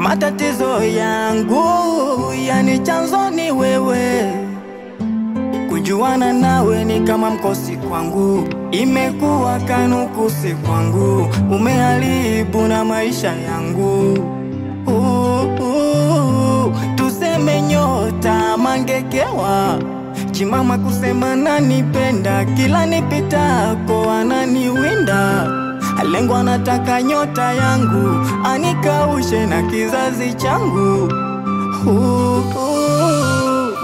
matatizo yangu, yani chanzo ni wewe. Kujuana nawe ni kama mkosi kwangu, imekuwa kanukusi kwangu, umeharibu na maisha yangu. Tuseme nyota mangekewa, chimama kusema nanipenda, kila nipitako ananiwinda. Lengo anataka nyota yangu anikaushe na kizazi changu.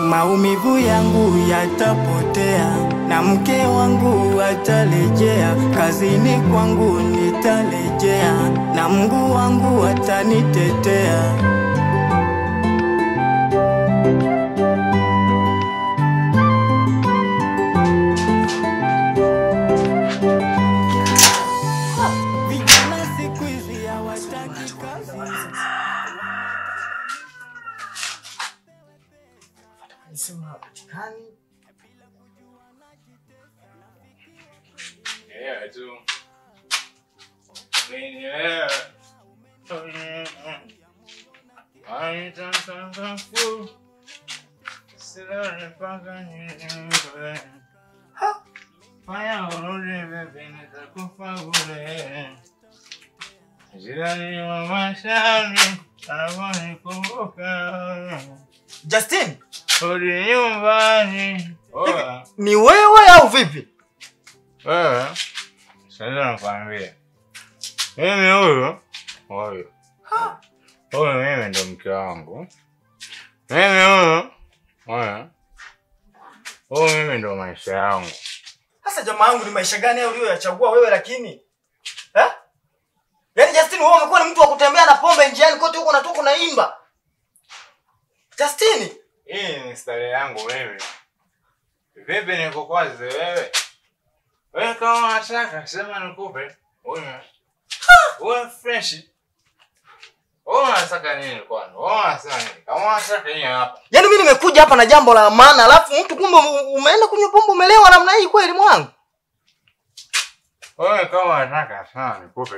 Maumivu yangu yatapotea, na mke wangu atarejea, kazini kwangu nitarejea, na Mungu wangu atanitetea. Justin, ni wewe au vipi? Sasa nakwambia. Mimi huyo. Mimi ndo mke wangu. Mimi ndo maisha yangu. Sasa jamaa yangu, ni maisha gani hayo uliyoyachagua wewe lakini? Yaani Justin, wewe umekuwa ni mtu wa kutembea na pombe njiani kote huko unatoka unaimba. Justin, hii ni style yangu mimi. Vipi nikukwaze wewe? Wewe kama unataka sema nikupe. Wewe fresh. Unataka nini kwani? Unataka nini? Kama unataka nini hapa? Yaani mimi nimekuja hapa na jambo la maana, alafu mtu kumbe umeenda kunywa pombe umelewa namna hii kweli mwanangu? Wewe kama unataka sana nikupe.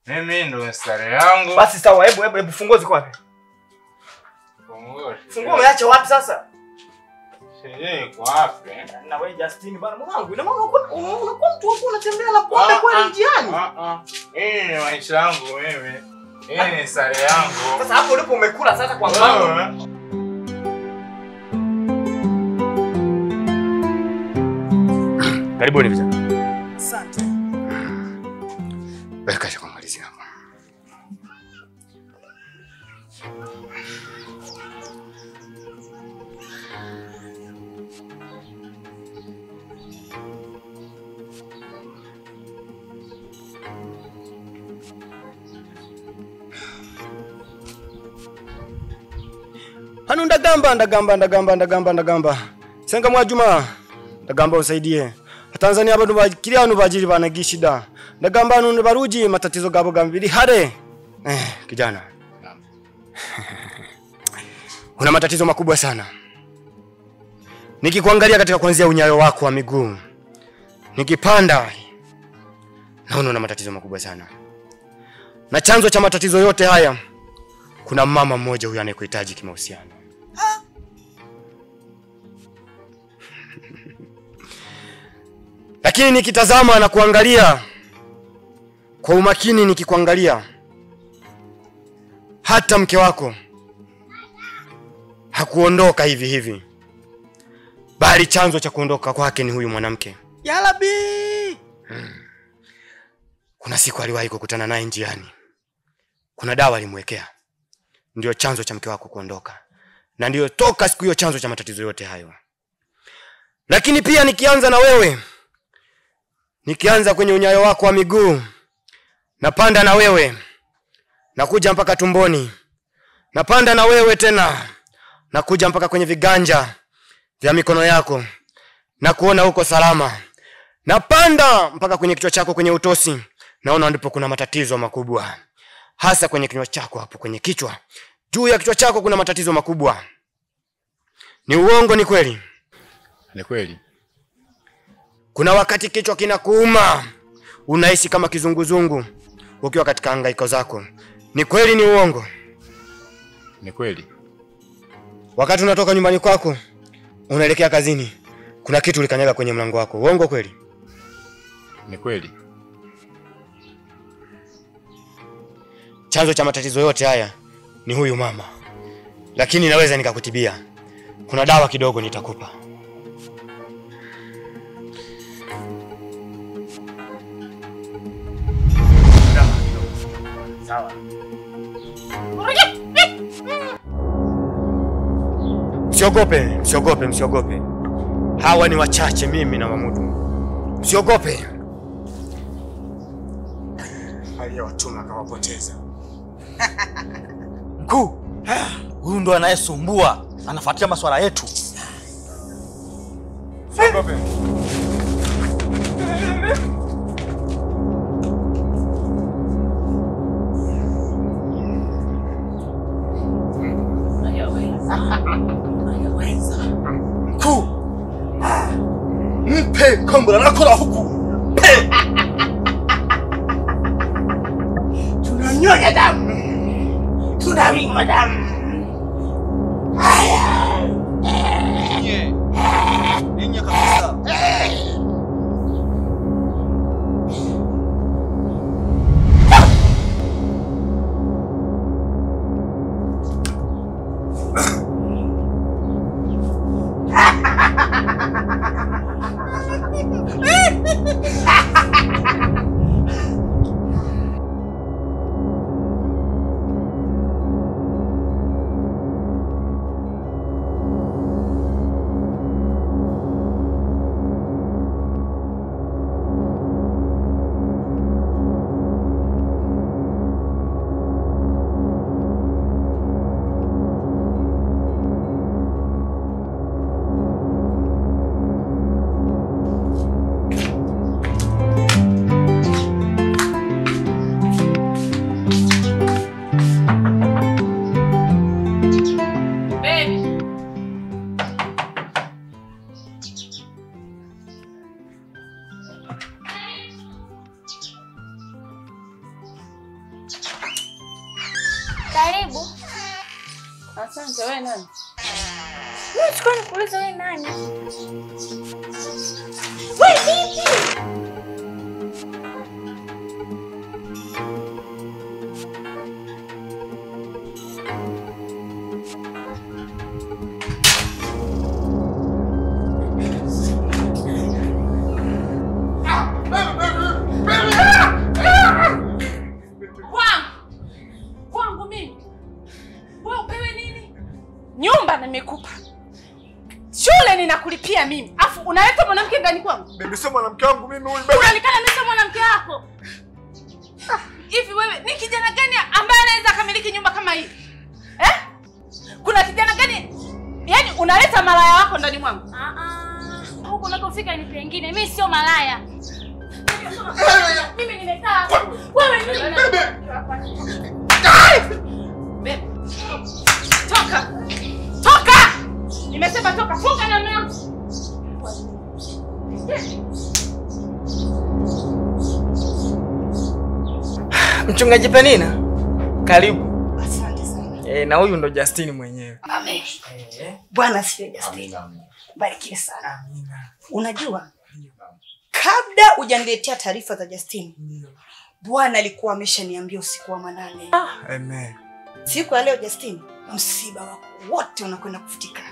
Mimi ndo style yangu. Basi sawa, hebu funguo ziko wapi? Funguo umeacha wapi sasa? Sije iko wapi? Na wewe Justin bana mwanangu, ina maana unakuwa mtu wako unatembea na pombe kweli njiani? Hii ni maisha yangu mimi. Hii ni sare yangu. Sasa hapo ulipo umekula sasa kwa mfano. Karibuni vijana. Asante. Baraka kwa malizi hapa. Hanu ndagamba. Senga Mwajuma. Ndagamba usaidie. Tanzania bantu bakiri hano bajiri banagishida. Ndagamba hano baruji matatizo gabo gambiri hare. Kijana. Una matatizo makubwa sana. Nikikuangalia katika kuanzia unyayo wako wa miguu, nikipanda naona una matatizo makubwa sana. Na chanzo cha matatizo yote haya, kuna mama mmoja huyu anayekuhitaji kimahusiano. Lakini nikitazama na kuangalia kwa umakini, nikikuangalia, hata mke wako hakuondoka hivi hivi, bali chanzo cha kuondoka kwake ni huyu mwanamke. Ya Rabbi! Kuna siku aliwahi kukutana naye njiani. Kuna dawa alimwekea. Ndio chanzo cha mke wako kuondoka. Na ndio toka siku hiyo chanzo cha matatizo yote hayo. Lakini pia nikianza na wewe, nikianza kwenye unyayo wako wa miguu, napanda na wewe, nakuja mpaka tumboni, napanda na wewe tena, nakuja mpaka kwenye viganja vya mikono yako, na kuona huko salama, napanda mpaka kwenye kichwa chako, kwenye utosi, naona ndipo kuna matatizo makubwa, hasa kwenye kinywa chako hapo, kwenye kichwa. Juu ya kichwa chako kuna matatizo makubwa. Ni uongo ni kweli? Ni kweli. Kuna wakati kichwa kinakuuma, unahisi kama kizunguzungu ukiwa katika hangaiko zako. Ni kweli ni uongo? Ni kweli. Wakati unatoka nyumbani kwako unaelekea kazini, kuna kitu ulikanyaga kwenye mlango wako. Uongo kweli? Ni kweli. Chanzo cha matatizo yote haya ni huyu mama. Lakini naweza nikakutibia. Kuna dawa kidogo nitakupa. Sawa. Msiogope. Hawa ni wachache, mimi na wamudu. Msiogope. Aliyewatuma akawapoteza. Mkuu, huyu ndo anayesumbua, anafuatia masuala yetu. Msiogope. Mkuu, mpe kombora lako la huku. Tunanyonya damu. Tunamima damu. Ninye kabisa. Karibu. Asante, wewe nani? Mimi sikuwa nikuuliza wewe nani? Wewe vipi? Nimekupa. Shule ninakulipia mimi. Afu unaleta mwanamke ndani kwangu? Baby, sio mwanamke wangu mimi huyu baby. Unaonekana mimi sio mwanamke wako. Hivi wewe ni kijana gani ambaye anaweza kamiliki nyumba kama hii? Kuna kijana gani? Yaani unaleta malaya wako ndani mwangu? Huko unakofika ni pengine. Mimi sio malaya. Mimi nimekaa. Wewe ni Bebe. Toka. Toka! Nimesema toka, funga na mlango. Mchungaji Penina, karibu. Asante sana. Na huyu ndo Justin mwenyewe. Amen. Bwana asifiwe Justin. Barikiwe sana. Amina. Unajua? Kabla hujaniletea taarifa za Justin, Bwana alikuwa ameshaniambia usiku wa manane. Amen. Siku ya leo Justin, msiba wako wote unakwenda kufutikana.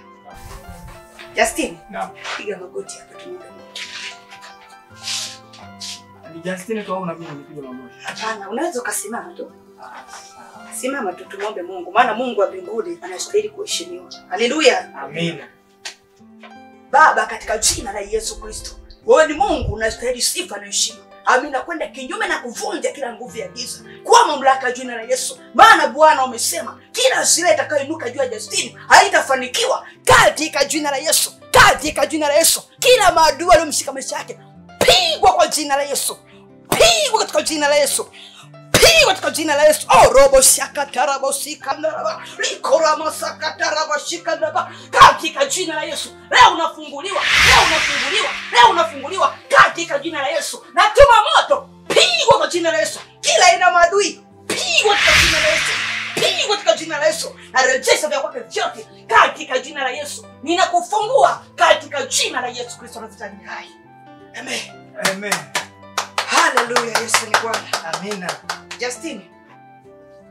Justin, Naam. Piga magoti hapa tuombe. Ni Justin tu au na mimi nipiga magoti? Hapana, unaweza ukasimama tu. Simama tu tuombe Mungu, maana Mungu wa mbinguni anastahili kuheshimiwa. Haleluya. Amina. Baba, katika jina la Yesu Kristo, wewe ni Mungu unastahili sifa na heshima. Amina, kwenda kinyume na kuvunja kila nguvu ya giza kwa mamlaka jina la Yesu. Maana Bwana umesema kila silaha itakayoinuka juu ya Justin haitafanikiwa katika jina la Yesu. Katika jina la Yesu. Kila maadui aliyomshika maisha yake pigwa kwa jina la Yesu. Pigwa katika jina la Yesu. Pigwa katika jina la Yesu. Oh, robo shakatarabo sikandaraba. Likorama sakataraba shikandaraba. Katika jina la Yesu. Leo unafunguliwa. Leo unafunguliwa. Leo unafunguliwa katika jina la Yesu. Natuma moto. Pigwa kwa jina la Yesu. Kila aina maadui pigwa katika jina la Yesu. Pigwa katika jina jina la Yesu. Narejesha vya kwake vyote katika jina la Yesu. Ninakufungua katika jina la Yesu Kristo Nazareti hai. Amen. Amen. Hallelujah, Yesu ni Bwana. Amina.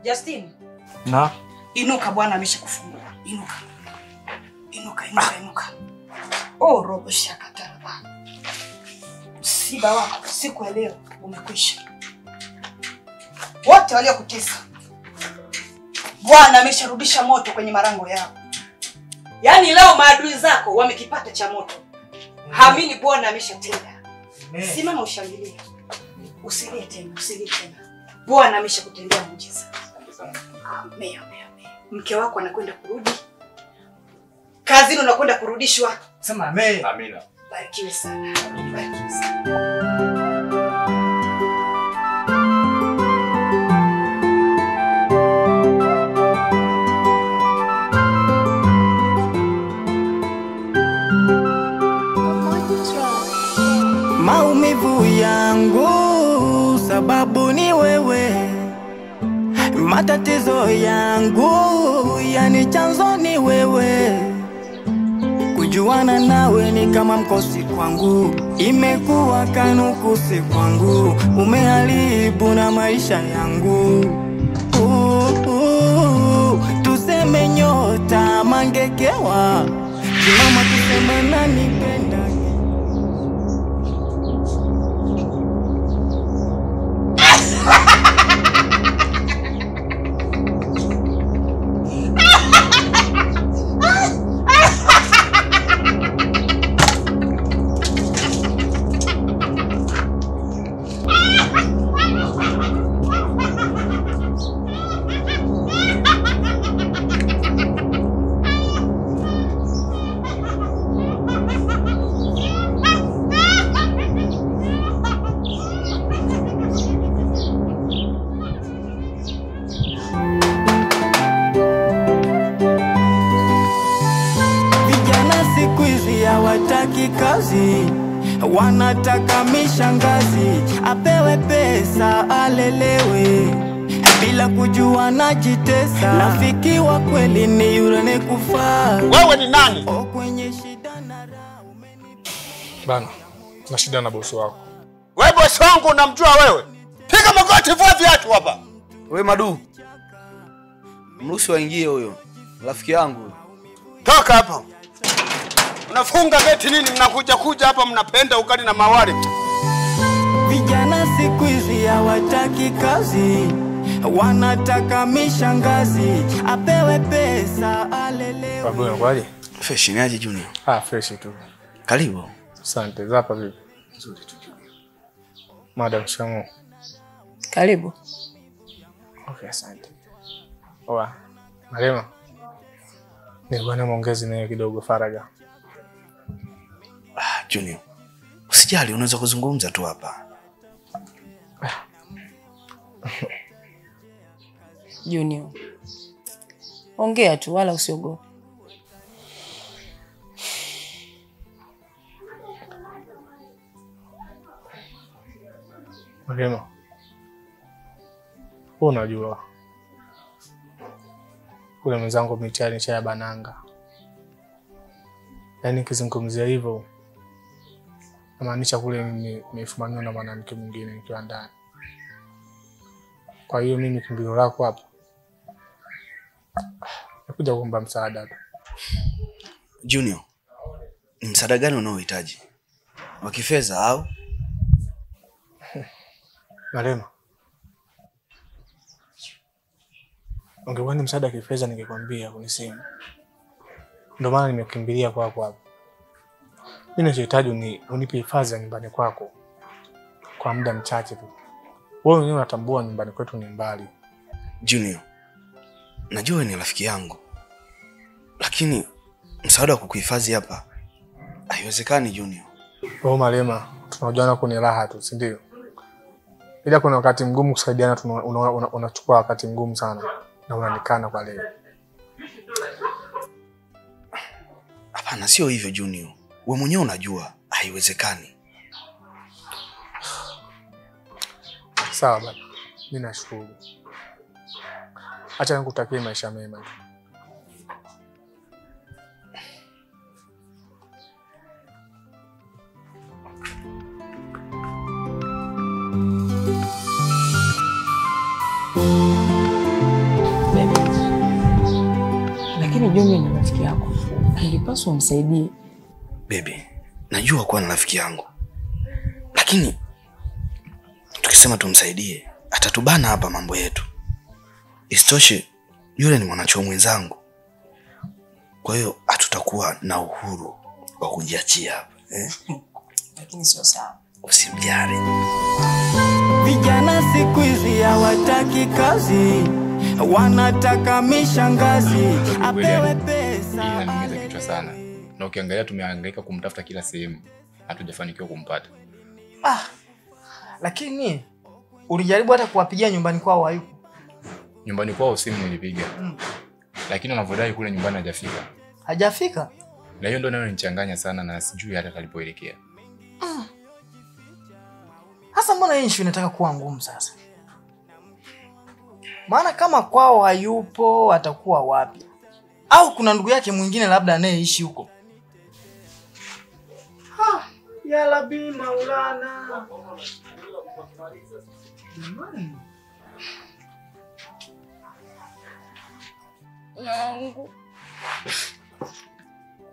Justin. Na Inuka, Bwana ameshakufungua. Inuka. Inuka. Oh, robo shakataraba. Msiba wako siku ya leo umekwisha. Wote waliokutesa, Bwana amesharudisha moto kwenye marango yao. Yaani leo maadui zako wamekipata cha moto. Hamini Bwana ameshatenda. Simama ushangilie. Usilie tena. Bwana ameshakutendea muujiza. Amen. Mke wako anakwenda kurudi. Kazini unakwenda kurudishwa. sema amen. Amina. Barikiwe sana. Maumivu yangu sababu ni wewe, matatizo yangu yani chanzo ni wewe. Kujuana nawe ni kama mkosi kwangu, imekuwa kanukusi kwangu, umeharibu na maisha yangu. Tuseme nyota mangekewa, simama tuseme nanipenda. Hawataki kazi, wanataka mishangazi, apewe pesa alelewe, bila kujua najitesa. Rafiki wa kweli ni yule nekufaa. Wewe ni nani? Kwenye shida na raha Bana, na shida na bosi wako. Wewe bosi wangu unamjua wewe? Piga magoti, vua viatu hapa. Wewe Madu, mruhusu waingie huyo rafiki yangu. Toka hapa. Unafunga geti nini? Mnakuja hapa mnapenda ukali na mawali. Vijana siku hizi hawataki kazi, wanataka mishangazi, apewe pesa alelewe. Babu unakuaje? Fresh ni aje Junior? Fresh tu. Karibu. Asante. Zapa vipi? Nzuri tu. Madam Shamu. Karibu. Okay, asante. Oa, Marema. Nilikuwa na maongezi naye kidogo faraga. Junior, usijali, unaweza kuzungumza tu hapa. Junior, ongea tu wala usiogope. Marema. Unajua kule mwenzangu mitihani cha bananga. Yaani kizungumzia hivyo namaanisha kule mimi nimefumaniwa na mwanamke mwingine nikiwa ndani. Kwa hiyo mimi kimbilio lako hapa nakuja kuomba msaada tu. Junior, ni msaada gani unaohitaji? Wa kifedha au? Marema. Ungekuwa ni msaada kifedha ningekwambia kunisimu. Ndio maana nimekimbilia kwako hapa. Mimi ninachohitaji unipe hifadhi nyumbani kwako kwa muda mchache tu. Wewe mwenyewe unatambua nyumbani kwetu ni mbali. Junior, najua ni rafiki yangu, lakini msaada wa kukuhifadhi hapa haiwezekani Junior. Wewe Marema, tunajuana kwenye raha tu, si ndio? Ila kuna wakati mgumu kusaidiana, unachukua wakati mgumu sana na unanikana kwa leo. Hapana, sio hivyo Junior. Wewe mwenyewe unajua haiwezekani. Sawa baba. Mimi nashukuru. Acha nikutakie maisha mema. Lakini Junior ni rafiki yako. Ungepaswa umsaidie. Baby, najua kuwa na rafiki yangu. Lakini tukisema tumsaidie, atatubana hapa mambo yetu. Isitoshe yule ni mwanachuo mwenzangu. Kwa hiyo hatutakuwa na uhuru wa kujiachia hapa, Lakini sio sawa. Usimjali. Vijana siku hizi hawataki kazi, wanataka mishangazi, apewe pesa. Hii inaniumiza kichwa sana. Na ukiangalia tumehangaika kumtafuta kila sehemu, hatujafanikiwa kumpata. Lakini ulijaribu hata kuwapigia nyumbani kwao hayupo? Nyumbani kwao simu nilipiga. Lakini wanavodai kule nyumbani hajafika. Hajafika? Na hiyo ndio inanichanganya sana na sijui hata alipoelekea. Hasa mbona hii issue inataka kuwa ngumu sasa? Maana kama kwao hayupo atakuwa wapi? Au kuna ndugu yake mwingine labda anayeishi huko? Ya Rabbi Maulana. Mungu.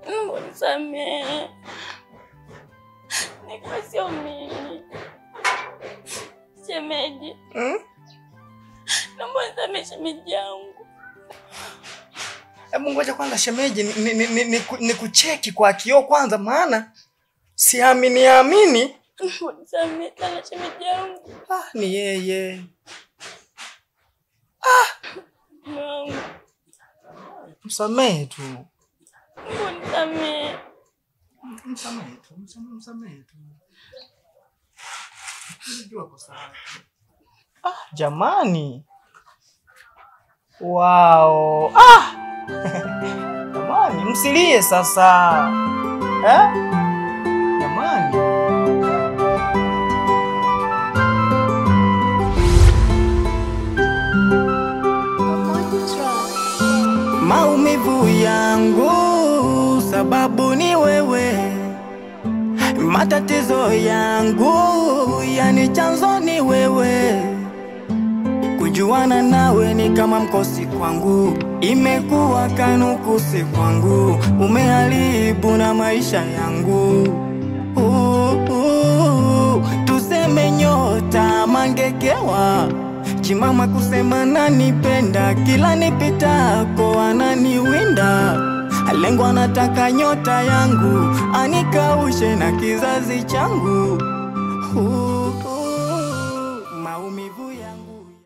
Mungu nisamehe. Nikuwa sio mimi. Shemeji. Naomba nisamehe shemeji yangu. Hebu ngoja kwanza shemeji ni kucheki kwa kioo kwanza maana siamini. Nisamehe sana shemeji yangu. Ni yeye. Mungu. Msamehe tu. Mungu nisamehe. Msamehe tu. Unajua kwa sawa. Jamani. Wow. Jamani, msilie sasa. Jamani. Maumivu yangu sababu ni wewe, matatizo yangu yani chanzo ni wewe. Kujuana nawe ni kama mkosi kwangu, imekuwa kanukusi kwangu, umeharibu na maisha yangu. Tuseme nyota mangekewa, chimama kusema nanipenda, kila nipitako ananiwinda. Lengo anataka nyota yangu anikaushe na kizazi changu.